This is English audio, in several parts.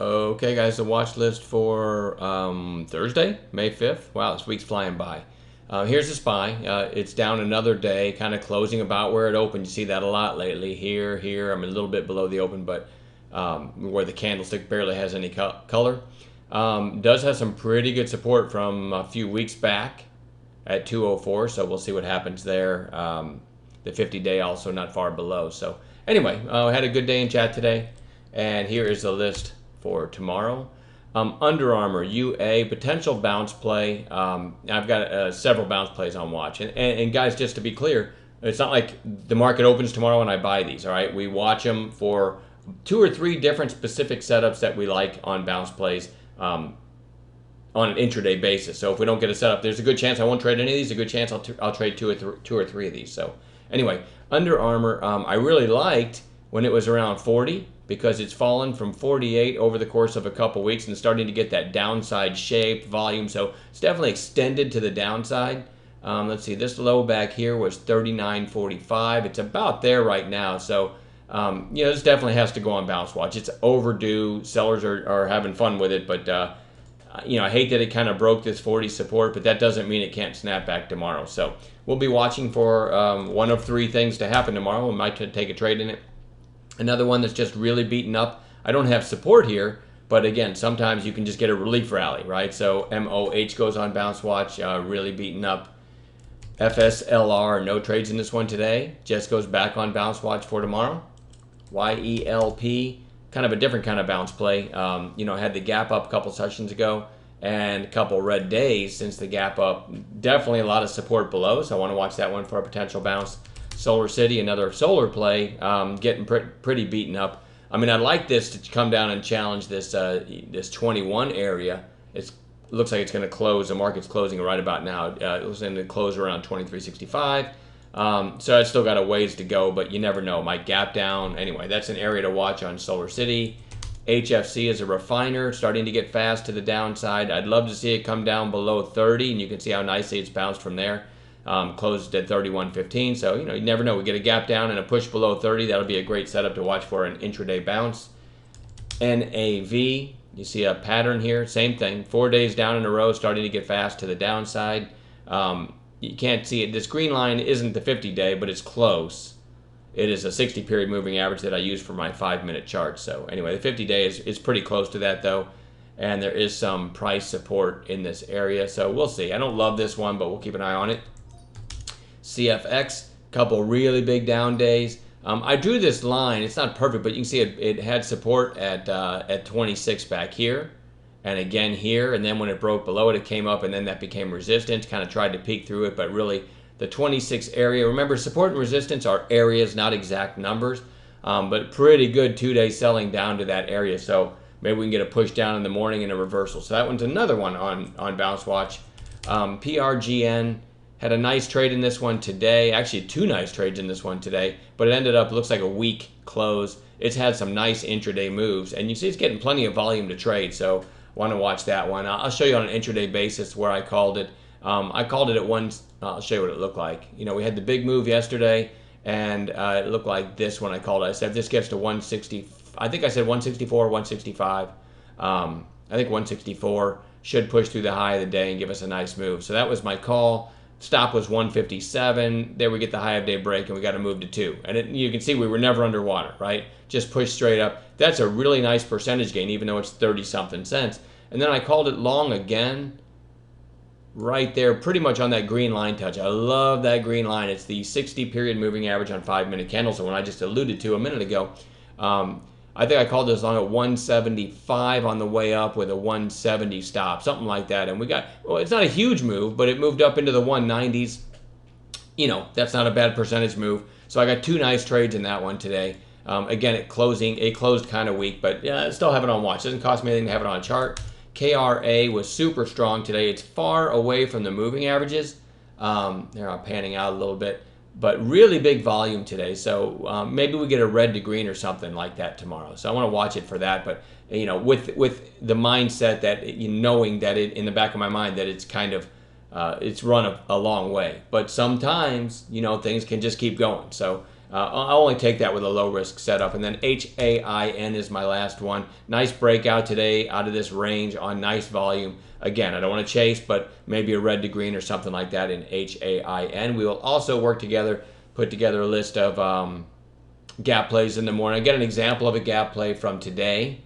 Okay, guys, the watch list for Thursday, May 5th. Wow, this week's flying by. Here's the SPY. It's down another day, kind of closing about where it opened. You see that a lot lately. Here. I'm a little bit below the open, but where the candlestick barely has any color. Does have some pretty good support from a few weeks back at 204, so we'll see what happens there. The 50-day also not far below. So anyway, I had a good day in chat today, and here is the list for tomorrow. Under Armour UA, potential bounce play. I've got several bounce plays on watch. And guys, just to be clear, it's not like the market opens tomorrow and I buy these, all right? We watch them for 2 or 3 different specific setups that we like on bounce plays on an intraday basis. So if we don't get a setup, there's a good chance I won't trade any of these. A good chance I'll trade two or three of these. So anyway, Under Armour, I really liked when it was around 40 because it's fallen from 48 over the course of a couple weeks and starting to get that downside shape, volume. So it's definitely extended to the downside. Let's see, this low back here was 39.45. It's about there right now. So, this definitely has to go on bounce watch. It's overdue. Sellers are having fun with it, but I hate that it kind of broke this 40 support, but that doesn't mean it can't snap back tomorrow. So we'll be watching for one of 3 things to happen tomorrow. We might take a trade in it. Another one that's just really beaten up. I don't have support here, but again, sometimes you can just get a relief rally, right? So MOH goes on bounce watch, really beaten up. FSLR, no trades in this one today. Just goes back on bounce watch for tomorrow. YELP, kind of a different kind of bounce play. Had the gap up a couple sessions ago and a couple red days since the gap up. Definitely a lot of support below, so I want to watch that one for a potential bounce. Solar City, another solar play, getting pretty beaten up. I mean, I'd like this to come down and challenge this 21 area. It looks like it's going to close. The market's closing right about now. It was going to close around 23.65. So it's still got a ways to go, but you never know. Might gap down. Anyway, that's an area to watch on Solar City. HFC is a refiner, starting to get fast to the downside. I'd love to see it come down below 30, and you can see how nicely it's bounced from there. Closed at 31.15, so you never know. We get a gap down and a push below 30. That'll be a great setup to watch for an intraday bounce. NAV, you see a pattern here. Same thing. 4 days down in a row, starting to get fast to the downside. You can't see it. This green line isn't the 50-day, but it's close. It is a 60-period moving average that I use for my 5-minute chart. So anyway, the 50-day is pretty close to that, though. And there is some price support in this area. So we'll see. I don't love this one, but we'll keep an eye on it. CFX, couple really big down days. I drew this line. It's not perfect, but you can see it had support at 26 back here, and again here, and then when it broke below it, it came up, and then that became resistance. Kind of tried to peek through it, but really the 26 area. Remember, support and resistance are areas, not exact numbers, but pretty good 2-day selling down to that area. So maybe we can get a push down in the morning and a reversal. So that one's another one on bounce watch. PRGN. Had a nice trade in this one today. Actually, 2 nice trades in this one today, but it ended up, looks like a weak close. It's had some nice intraday moves, and you see it's getting plenty of volume to trade, so want to watch that one. I'll show you on an intraday basis where I called it. I called it at one. I'll show you what it looked like. We had the big move yesterday, and it looked like this when I called it. I said, if this gets to 160, I think I said 164, 165. I think 164 should push through the high of the day and give us a nice move. So that was my call. Stop was 157. There we get the high of day break, and we got to move to 2. And you can see we were never underwater, right? Just pushed straight up. That's a really nice percentage gain, even though it's 30-something cents. And then I called it long again, right there, pretty much on that green line touch. I love that green line. It's the 60-period moving average on 5-minute candles. So when I just alluded to a minute ago, I think I called this long at 175 on the way up with a 170 stop, something like that. And we got, well, it's not a huge move, but it moved up into the 190s. That's not a bad percentage move. So I got 2 nice trades in that one today. Again, it closed kind of weak, but yeah, I still have it on watch. It doesn't cost me anything to have it on chart. KRA was super strong today. It's far away from the moving averages. They're panning out a little bit. But really big volume today, so maybe we get a red to green or something like that tomorrow. So I want to watch it for that, but with the mindset that knowing that in the back of my mind that it's kind of it's run a long way. But sometimes things can just keep going. So I'll only take that with a low risk setup. And then HAIN is my last one. Nice breakout today out of this range on nice volume. Again, I don't want to chase, but maybe a red to green or something like that in HAIN. We will also work together, put together a list of gap plays in the morning. I get an example of a gap play from today,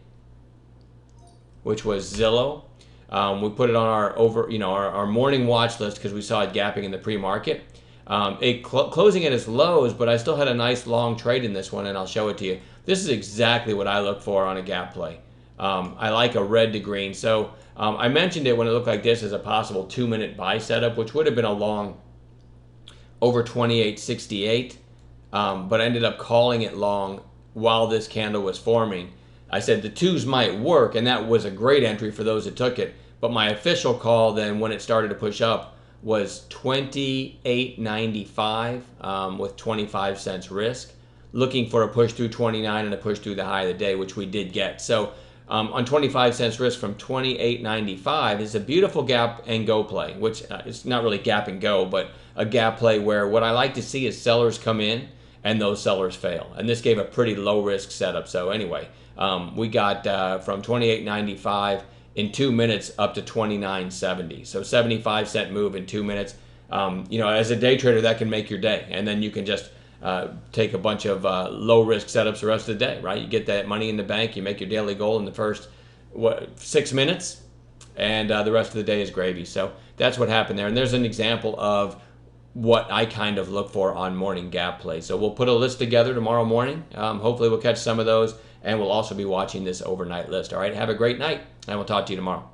which was Zillow. We put it on our our morning watch list because we saw it gapping in the pre-market. Closing at its lows, but I still had a nice long trade in this one, and I'll show it to you. This is exactly what I look for on a gap play. I like a red to green. So I mentioned it when it looked like this as a possible 2-minute buy setup, which would have been a long over 28.68, but I ended up calling it long while this candle was forming. I said the twos might work, and that was a great entry for those that took it. But my official call then, when it started to push up, was 28.95 with 25 cents risk, looking for a push through 29 and a push through the high of the day, which we did get. So on 25 cents risk from 28.95 is a beautiful gap and go play, which it's not really gap and go, but a gap play where what I like to see is sellers come in and those sellers fail. And this gave a pretty low risk setup. So anyway, we got from 28.95 in 2 minutes up to 29.70. So 75-cent move in 2 minutes. As a day trader, that can make your day. And then you can just take a bunch of low risk setups the rest of the day, right? You get that money in the bank, you make your daily goal in the first 6 minutes, and the rest of the day is gravy. So that's what happened there. And there's an example of what I kind of look for on morning gap plays. So we'll put a list together tomorrow morning. Hopefully we'll catch some of those, and we'll also be watching this overnight list. All right, have a great night, and we'll talk to you tomorrow.